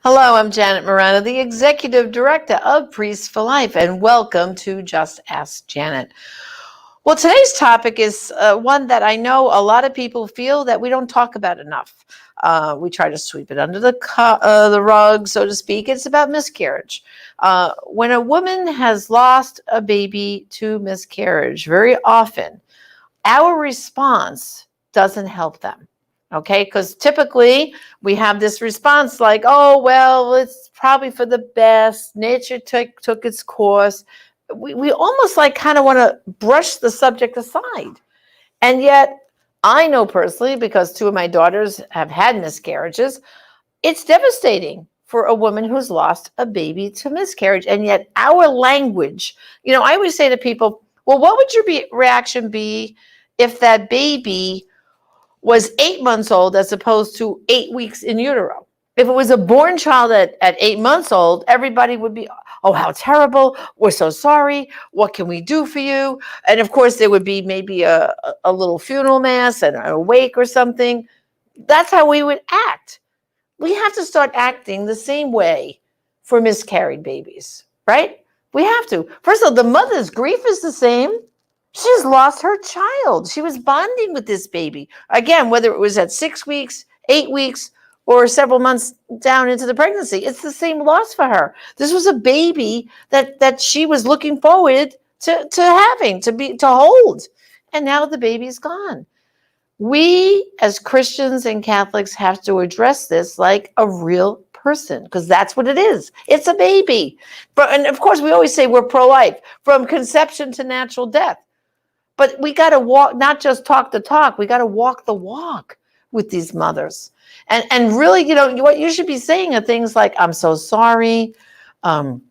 Hello, I'm Janet Morano, the Executive Director of Priests for Life, and welcome to Just Ask Janet. Well, today's topic is one that I know a lot of people feel that we don't talk about enough. We try to sweep it under the rug, so to speak. It's about miscarriage. When a woman has lost a baby to miscarriage, very often our response doesn't help them. Okay, because typically we have this response like, oh, well, it's probably for the best. Nature took its course. We almost like kind of want to brush the subject aside. And yet, I know personally, because two of my daughters have had miscarriages, it's devastating for a woman who's lost a baby to miscarriage. And yet, our language, I always say to people, well, what would your reaction be if that baby was 8 months old as opposed to 8 weeks in utero? If it was a born child at 8 months old, everybody would be, oh, how terrible. We're so sorry. What can we do for you? And of course, there would be maybe a little funeral mass and a wake or something. That's how we would act. We have to start acting the same way for miscarried babies, right? We have to. First of all, the mother's grief is the same. She's lost her child. She was bonding with this baby. Again, whether it was at 6 weeks, 8 weeks, or several months down into the pregnancy, it's the same loss for her. This was a baby that she was looking forward to having, to hold. And now the baby's gone. We as Christians and Catholics have to address this like a real person, because that's what it is. It's a baby. And of course, we always say we're pro-life, from conception to natural death. But we got to walk, not just talk the talk. We got to walk the walk with these mothers. And really, what you should be saying are things like, I'm so sorry. Do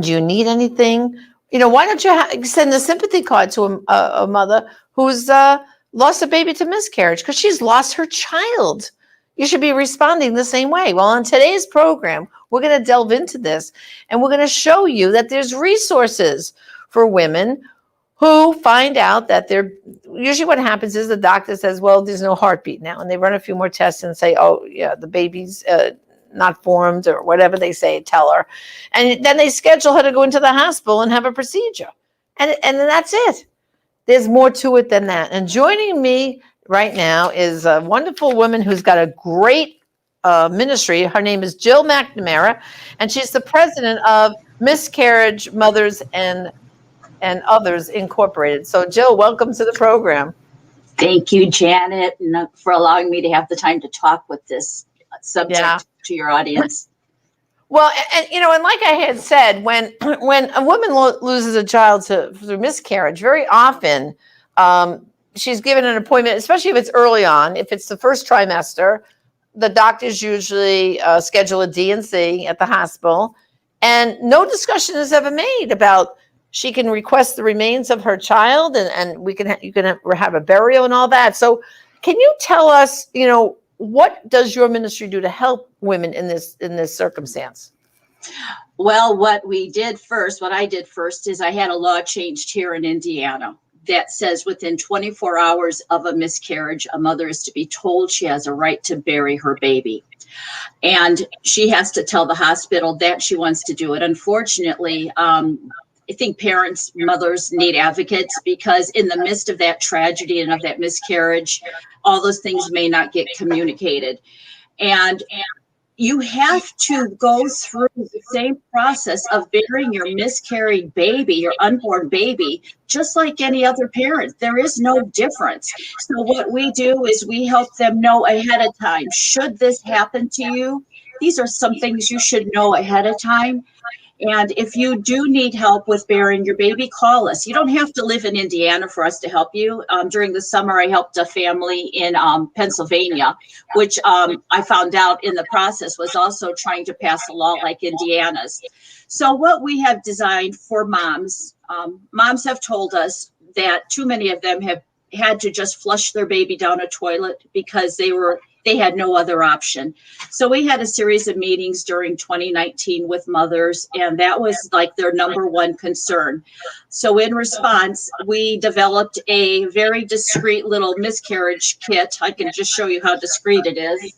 you need anything? Why don't you send a sympathy card to a mother who's lost a baby to miscarriage, because she's lost her child. You should be responding the same way. Well, on today's program, we're going to delve into this, and we're going to show you that there's resources for women who find out that usually what happens is the doctor says, well, there's no heartbeat now. And they run a few more tests and say, oh, yeah, the baby's not formed, or whatever they say, tell her. And then they schedule her to go into the hospital and have a procedure. And then that's it. There's more to it than that. And joining me right now is a wonderful woman who's got a great ministry. Her name is Jill McNamara, and she's the president of Miscarriage Mothers and Others Incorporated. So, Jill, welcome to the program. Thank you, Janet, for allowing me to have the time to talk with this subject to your audience. Well, and like I had said, when a woman loses a child through miscarriage, very often she's given an appointment, especially if it's early on. If it's the first trimester, the doctors usually schedule a D&C at the hospital, and no discussion is ever made about she can request the remains of her child, and you can have a burial and all that. So, can you tell us, what does your ministry do to help women in this circumstance? Well, what I did first is I had a law changed here in Indiana that says within 24 hours of a miscarriage, a mother is to be told she has a right to bury her baby. And she has to tell the hospital that she wants to do it. Unfortunately, I think mothers need advocates, because in the midst of that tragedy and of that miscarriage, all those things may not get communicated. And you have to go through the same process of burying your miscarried baby, your unborn baby, just like any other parent. There is no difference. So what we do is we help them know ahead of time, should this happen to you, these are some things you should know ahead of time. And if you do need help with burying your baby, call us. You don't have to live in Indiana for us to help you. During the summer, I helped a family in Pennsylvania, which I found out in the process was also trying to pass a law like Indiana's. So what we have designed for moms have told us that too many of them have had to just flush their baby down a toilet because they had no other option. So we had a series of meetings during 2019 with mothers, and that was like their number one concern. So in response, we developed a very discreet little miscarriage kit. I can just show you how discreet it is.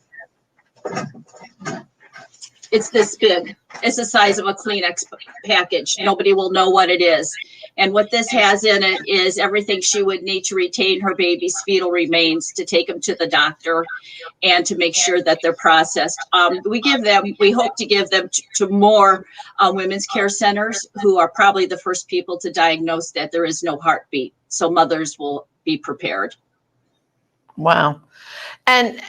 It's this big. It's the size of a Kleenex package. Nobody will know what it is. And what this has in it is everything she would need to retain her baby's fetal remains, to take them to the doctor and to make sure that they're processed. We hope to give them to more women's care centers, who are probably the first people to diagnose that there is no heartbeat. So mothers will be prepared. Wow. And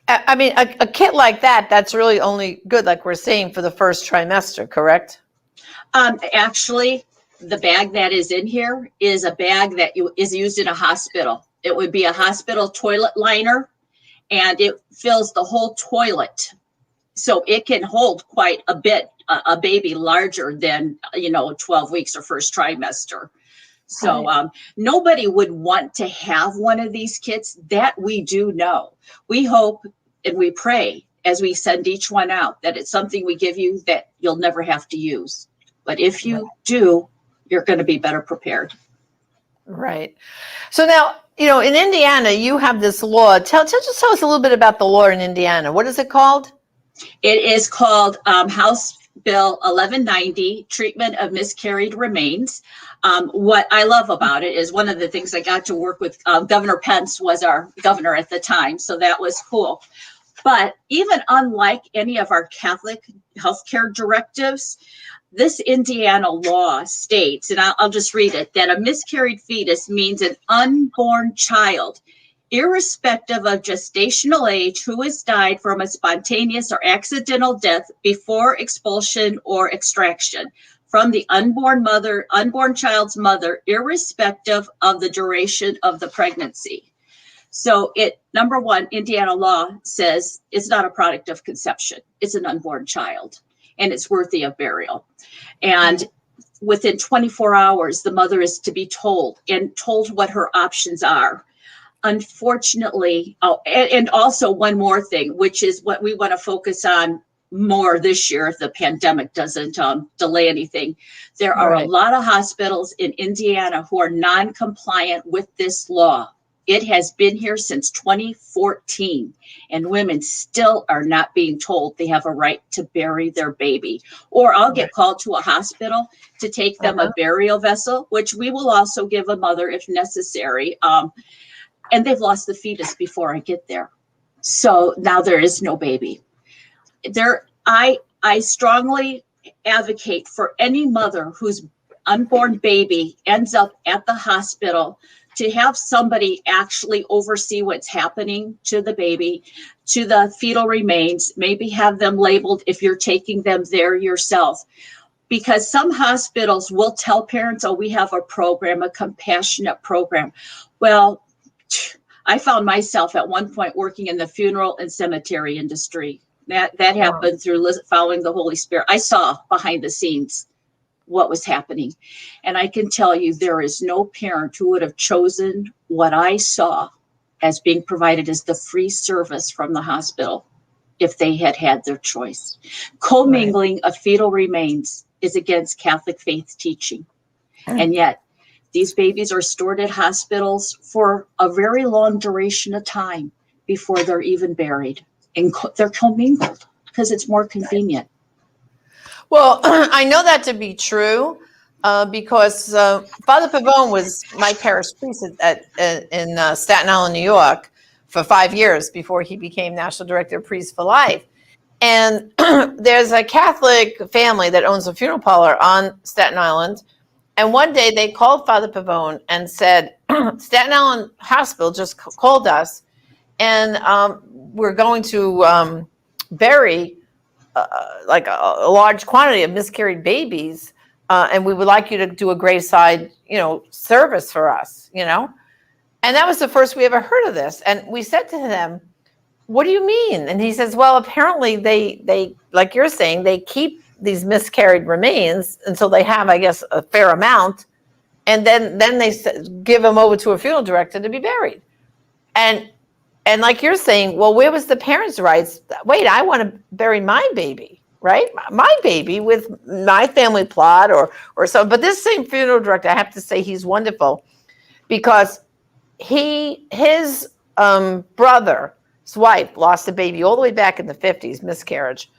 I mean, a kit like that, that's really only good, like we're saying, for the first trimester, correct? Actually, the bag that is in here is a bag that is used in a hospital. It would be a hospital toilet liner, and it fills the whole toilet. So it can hold quite a bit, a baby larger than, 12 weeks or first trimester. So nobody would want to have one of these kits, that we do know. We hope and we pray as we send each one out that it's something we give you that you'll never have to use. But if you do, you're going to be better prepared. Right. So now, in Indiana, you have this law. Just tell us a little bit about the law in Indiana. What is it called? It is called House Bill 1190, Treatment of Miscarried Remains. What I love about it is, one of the things I got to work with, Governor Pence was our governor at the time, so that was cool. But even unlike any of our Catholic healthcare directives, this Indiana law states, and I'll just read it, that a miscarried fetus means an unborn child, irrespective of gestational age, who has died from a spontaneous or accidental death before expulsion or extraction from the unborn child's mother, irrespective of the duration of the pregnancy. So number one, Indiana law says it's not a product of conception. It's an unborn child, and it's worthy of burial. And within 24 hours, the mother is to be told what her options are. Unfortunately, and also one more thing, which is what we want to focus on more this year if the pandemic doesn't delay anything. There are a lot of hospitals in Indiana who are non-compliant with this law. It has been here since 2014, and women still are not being told they have a right to bury their baby. Or I'll get called to a hospital to take them a burial vessel, which we will also give a mother if necessary. And they've lost the fetus before I get there. So now there is no baby. I strongly advocate for any mother whose unborn baby ends up at the hospital to have somebody actually oversee what's happening to the baby, to the fetal remains, maybe have them labeled if you're taking them there yourself. Because some hospitals will tell parents, we have a program, a compassionate program. Well, I found myself at one point working in the funeral and cemetery industry. That happened through following the Holy Spirit. I saw behind the scenes what was happening. And I can tell you, there is no parent who would have chosen what I saw as being provided as the free service from the hospital if they had their choice. Commingling of fetal remains is against Catholic faith teaching. And yet, these babies are stored at hospitals for a very long duration of time before they're even buried. And they're commingled because it's more convenient. Well, I know that to be true because Father Pavone was my parish priest in Staten Island, New York, for 5 years before he became National Director of Priests for Life. And there's a Catholic family that owns a funeral parlor on Staten Island. And one day they called Father Pavone and said, Staten Island Hospital just called us, and we're going to bury like a large quantity of miscarried babies, and we would like you to do a graveside, service for us, And that was the first we ever heard of this. And we said to them, what do you mean? And he says, well, apparently they like you're saying, they keep these miscarried remains until they have, I guess, a fair amount. And then they give them over to a funeral director to be buried. And like you're saying, well, where was the parents' rights? Wait, I want to bury my baby, right? My baby with my family plot or so. But this same funeral director, I have to say, he's wonderful because his brother's wife lost a baby all the way back in the 50s, miscarriage.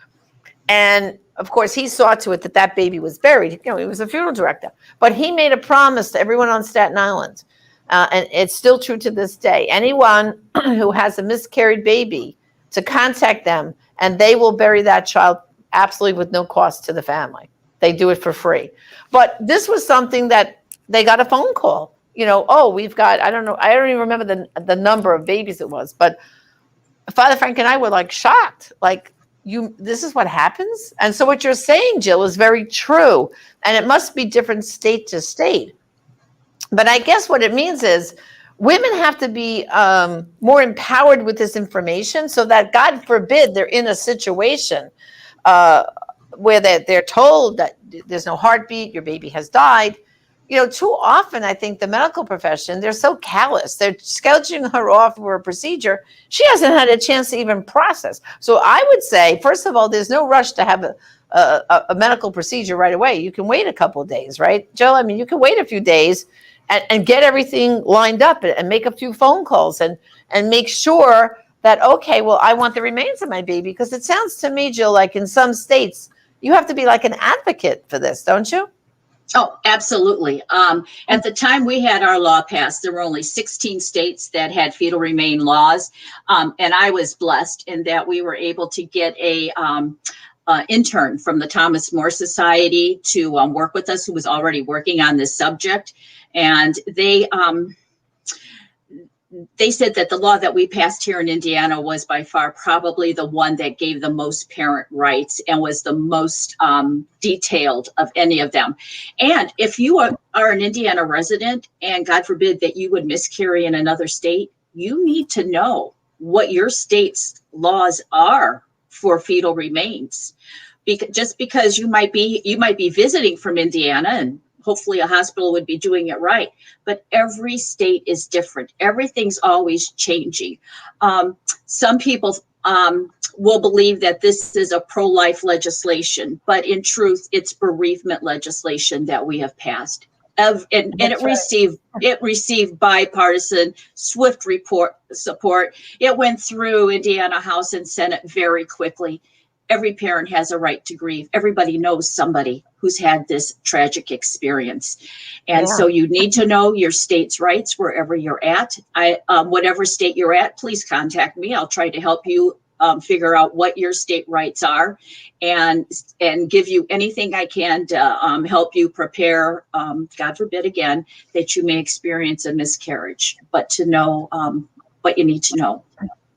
And of course, he saw to it that that baby was buried. You know, he was a funeral director, but he made a promise to everyone on Staten Island, and it's still true to this day. Anyone who has a miscarried baby, to contact them, and they will bury that child absolutely with no cost to the family. They do it for free. But this was something that they got a phone call. You know, oh, we've got, I don't know, I don't even remember the number of babies it was, but Father Frank and I were like shocked, like, this is what happens? And so what you're saying, Jill, is very true. And it must be different state to state. But I guess what it means is women have to be more empowered with this information so that, God forbid, they're in a situation where they're told that there's no heartbeat, your baby has died. You know, too often, I think the medical profession, they're so callous. They're scheduling her off for a procedure. She hasn't had a chance to even process. So I would say, first of all, there's no rush to have a medical procedure right away. You can wait a couple of days, right, Jill? I mean, you can wait a few days and get everything lined up and make a few phone calls and make sure that, okay, well, I want the remains of my baby. Because it sounds to me, Jill, like in some states, you have to be like an advocate for this, don't you? Oh, absolutely. At the time we had our law passed, there were only 16 states that had fetal remain laws. And I was blessed in that we were able to get a intern from the Thomas More Society to work with us, who was already working on this subject. And they said that the law that we passed here in Indiana was by far probably the one that gave the most parent rights and was the most detailed of any of them. And if you are an Indiana resident, and God forbid that you would miscarry in another state, you need to know what your state's laws are for fetal remains. Just because you might be visiting from Indiana, and hopefully a hospital would be doing it right. But every state is different. Everything's always changing. Some people will believe that this is a pro-life legislation, but in truth, it's bereavement legislation that we have passed. And it received bipartisan, swift support. It went through Indiana House and Senate very quickly. Every parent has a right to grieve. Everybody knows somebody who's had this tragic experience. And so you need to know your state's rights wherever you're at. Whatever state you're at, please contact me. I'll try to help you figure out what your state rights are and give you anything I can to help you prepare, God forbid again, that you may experience a miscarriage, but to know what you need to know.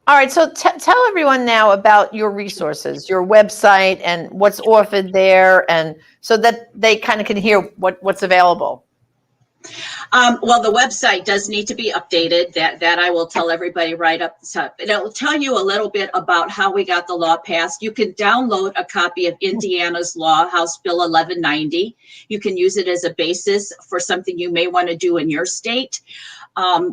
All right, so tell everyone now about your resources, your website, and what's offered there, and so that they kind of can hear what's available. Well, the website does need to be updated. That I will tell everybody right up the top. And it will tell you a little bit about how we got the law passed. You can download a copy of Indiana's law, House Bill 1190. You can use it as a basis for something you may want to do in your state.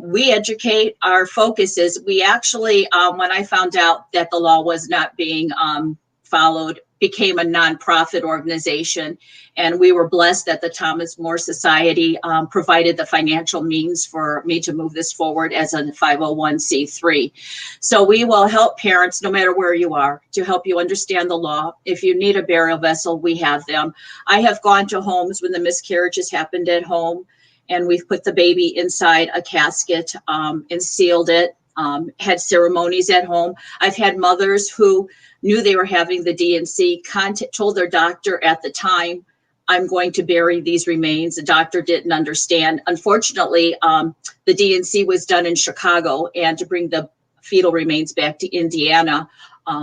We educate. Our focus is, we actually, when I found out that the law was not being followed, became a nonprofit organization. And we were blessed that the Thomas More Society provided the financial means for me to move this forward as a 501c3. So we will help parents, no matter where you are, to help you understand the law. If you need a burial vessel, we have them. I have gone to homes when the miscarriage has happened at home, and we've put the baby inside a casket and sealed it, had ceremonies at home. I've had mothers who knew they were having the D&C, told their doctor at the time, I'm going to bury these remains. The doctor didn't understand. Unfortunately, the D&C was done in Chicago, and to bring the fetal remains back to Indiana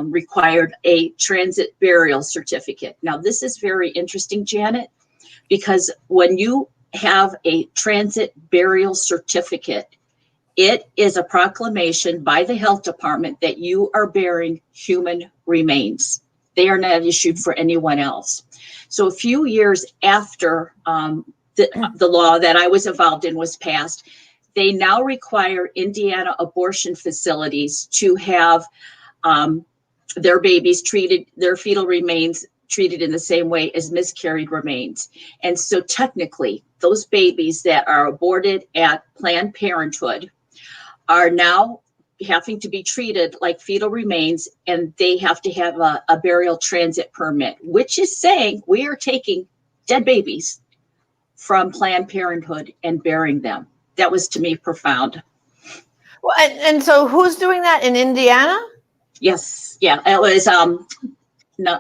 required a transit burial certificate. Now, this is very interesting, Janet, because when you have a transit burial certificate, it is a proclamation by the health department that you are burying human remains. They are not issued for anyone else. So a few years after the law that I was involved in was passed, they now require Indiana abortion facilities to have their babies treated, their fetal remains treated in the same way as miscarried remains. And so technically, those babies that are aborted at Planned Parenthood are now having to be treated like fetal remains, and they have to have a burial transit permit, which is saying we are taking dead babies from Planned Parenthood and burying them. That was to me profound. Well, and so who's doing that in Indiana? Yes, yeah, it was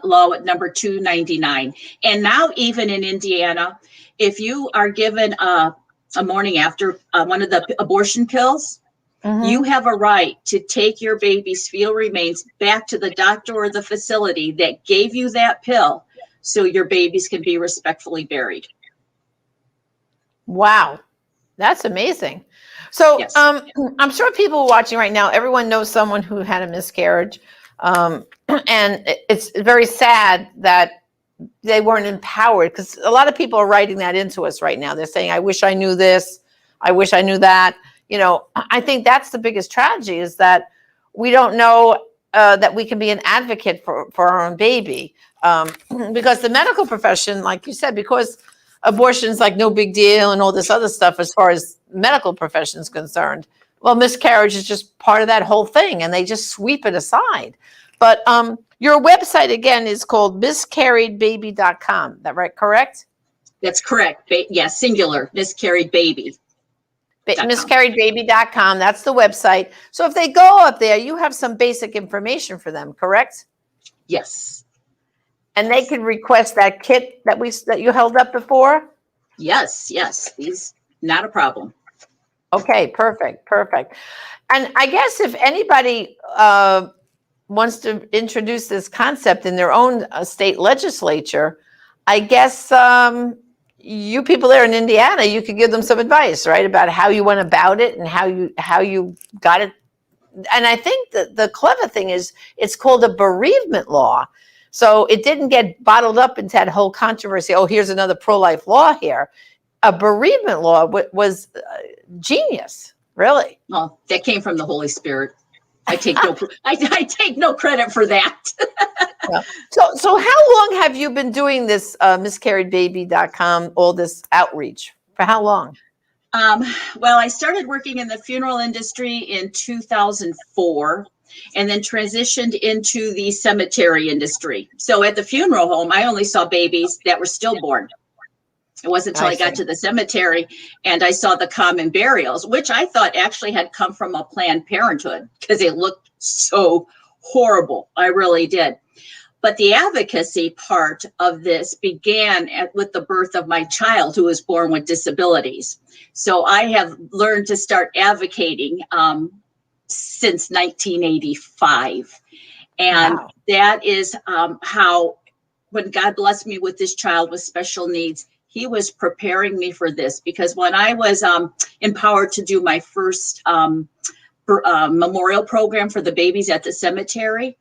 law number 299. And now even in Indiana, if you are given a morning after one of the abortion pills, you have a right to take your baby's fetal remains back to the doctor or the facility that gave you that pill so your babies can be respectfully buried. Wow, that's amazing. So Yes. I'm sure people watching right now, everyone knows someone who had a miscarriage. And it's very sad that they weren't empowered, because a lot of people are writing that into us right now. They're saying, I wish I knew this. I wish I knew that. You know, I think that's the biggest tragedy, is that we don't know that we can be an advocate for our own baby. Because the medical profession, like you said, because abortion's like no big deal and all this other stuff as far as medical profession is concerned. Well, miscarriage is just part of that whole thing, and they just sweep it aside. But your website, again, is called miscarriedbaby.com. That right? Correct? That's correct. Yes, singular, miscarried baby. Miscarriedbaby.com. That's the website. So if they go up there, you have some basic information for them, correct? Yes. And they can request that kit that you held up before? Yes, yes. Not a problem. Okay, perfect. And I guess if anybody wants to introduce this concept in their own state legislature, I guess you people there in Indiana, you could give them some advice, right, about how you went about it and how you got it. And I think that the clever thing is it's called a bereavement law. So it didn't get bottled up into that whole controversy. Oh, here's another pro-life law here. A bereavement law was genius, really. Well, that came from the Holy Spirit. I take no credit for that. Yeah. So how long have you been doing this miscarriedbaby.com, all this outreach? For how long? Well, I started working in the funeral industry in 2004 and then transitioned into the cemetery industry. So at the funeral home, I only saw babies that were stillborn. It wasn't until I got to the cemetery and I saw the common burials, which I thought actually had come from a Planned Parenthood because it looked so horrible. I really did. But the advocacy part of this began with the birth of my child, who was born with disabilities. So I have learned to start advocating since 1985. And wow. That is how, when God blessed me with this child with special needs, he was preparing me for this. Because when I was empowered to do my first memorial program for the babies at the cemetery,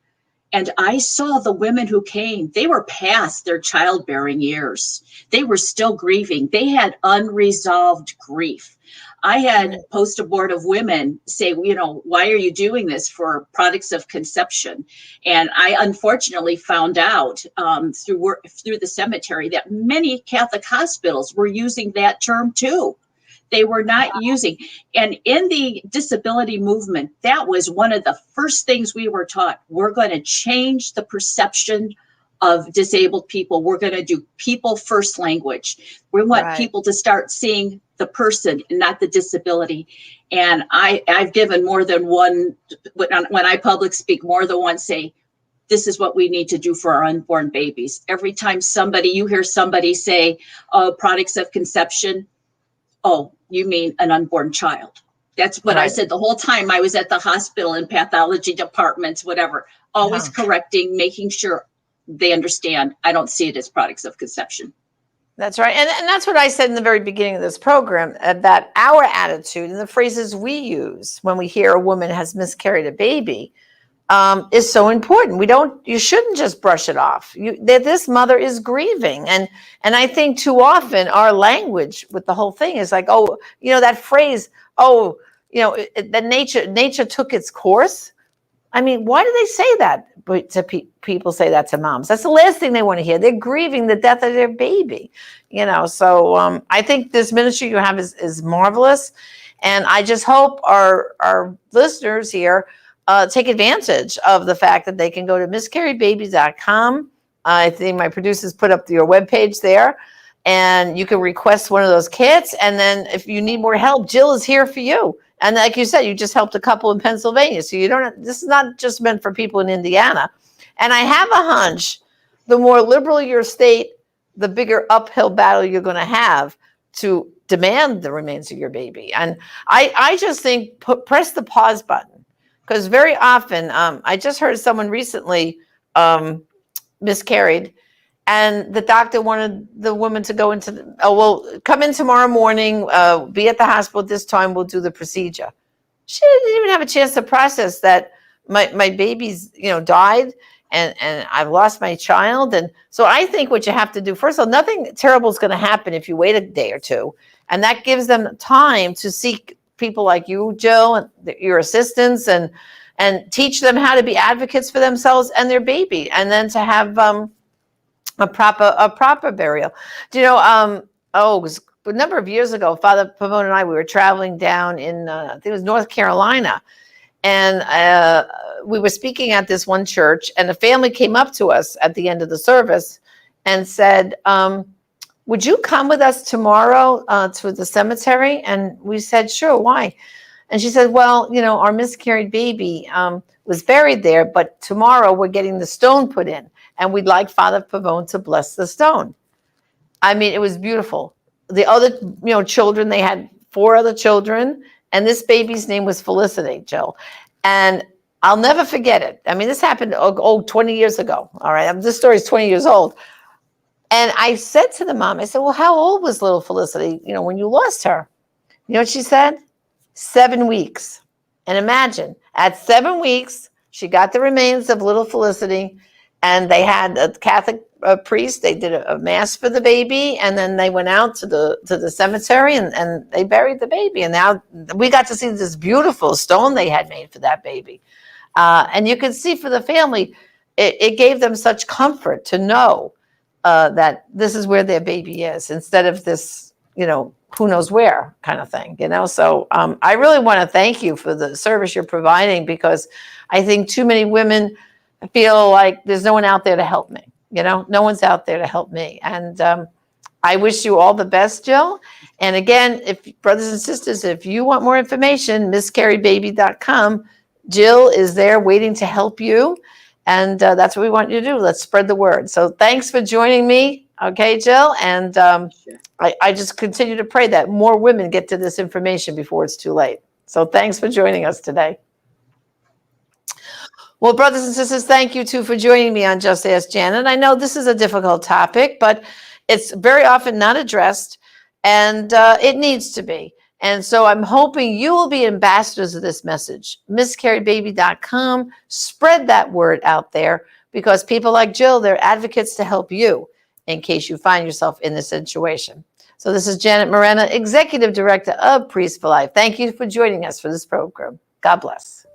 and I saw the women who came, they were past their childbearing years. They were still grieving. They had unresolved grief. I had post-abortive women say, you know, why are you doing this for products of conception? And I unfortunately found out through the cemetery that many Catholic hospitals were using that term too. They were not using. And in the disability movement, that was one of the first things we were taught. We're going to change the perception of disabled people. We're going to do people first language. We want people to start seeing the person and not the disability. And I've given more than one, when I public speak, more than once say, this is what we need to do for our unborn babies. Every time you hear somebody say, oh, products of conception, oh, you mean an unborn child. That's what I said the whole time I was at the hospital in pathology departments, whatever, always correcting, making sure they understand. I don't see it as products of conception. That's right. And that's what I said in the very beginning of this program, that our attitude and the phrases we use when we hear a woman has miscarried a baby is so important. You shouldn't just brush it off. This mother is grieving. And I think too often our language with the whole thing is like, oh, you know, that phrase, oh, you know, that nature took its course. I mean, why do they say that? But people say that to moms. That's the last thing they want to hear. They're grieving the death of their baby, you know. So I think this ministry you have is marvelous. And I just hope our listeners here take advantage of the fact that they can go to miscarriedbaby.com. I think my producers put up your webpage there, and you can request one of those kits. And then if you need more help, Jill is here for you. And like you said, you just helped a couple in Pennsylvania. So you don't, this is not just meant for people in Indiana. And I have a hunch, the more liberal your state, the bigger uphill battle you're going to have to demand the remains of your baby. And I just think press the pause button, because very often, I just heard someone recently miscarried, and the doctor wanted the woman to go into come in tomorrow morning, be at the hospital at this time, we'll do the procedure. She didn't even have a chance to process that my baby's, died, and I've lost my child. And so I think what you have to do, first of all, nothing terrible is going to happen if you wait a day or two. And that gives them time to seek people like you, Jill, and your assistants, and teach them how to be advocates for themselves and their baby, and then to have a proper burial. Do you know, it was a number of years ago, Father Pavone and I, we were traveling down in, I think it was North Carolina. And we were speaking at this one church, and a family came up to us at the end of the service and said, would you come with us tomorrow to the cemetery? And we said, sure, why? And she said, well, our miscarried baby was buried there, but tomorrow we're getting the stone put in, and we'd like Father Pavone to bless the stone. I mean, it was beautiful. The other, children, they had 4 other children, and this baby's name was Felicity, Jill. And I'll never forget it. I mean, this happened 20 years ago. All right. This story is 20 years old. And I said to the mom, I said, well, how old was little Felicity, when you lost her? You know what she said? 7 weeks. And imagine, at 7 weeks, she got the remains of little Felicity, and they had a Catholic priest. They did a mass for the baby, and then they went out to the cemetery, and they buried the baby. And now we got to see this beautiful stone they had made for that baby. And you could see for the family, it gave them such comfort to know that this is where their baby is, instead of this, who knows where kind of thing, So I really want to thank you for the service you're providing, because I think too many women feel like there's no one out there to help me. No one's out there to help me. And I wish you all the best, Jill. And again, if brothers and sisters, if you want more information, miscarriedbaby.com, Jill is there waiting to help you. And that's what we want you to do. Let's spread the word. So thanks for joining me. Okay, Jill. And I just continue to pray that more women get to this information before it's too late. So thanks for joining us today. Well, brothers and sisters, thank you too for joining me on Just Ask Janet. I know this is a difficult topic, but it's very often not addressed, and it needs to be. And so I'm hoping you will be ambassadors of this message. Miscarriedbaby.com, spread that word out there, because people like Jill, they're advocates to help you in case you find yourself in this situation. So this is Janet Morena, Executive Director of Priests for Life. Thank you for joining us for this program. God bless.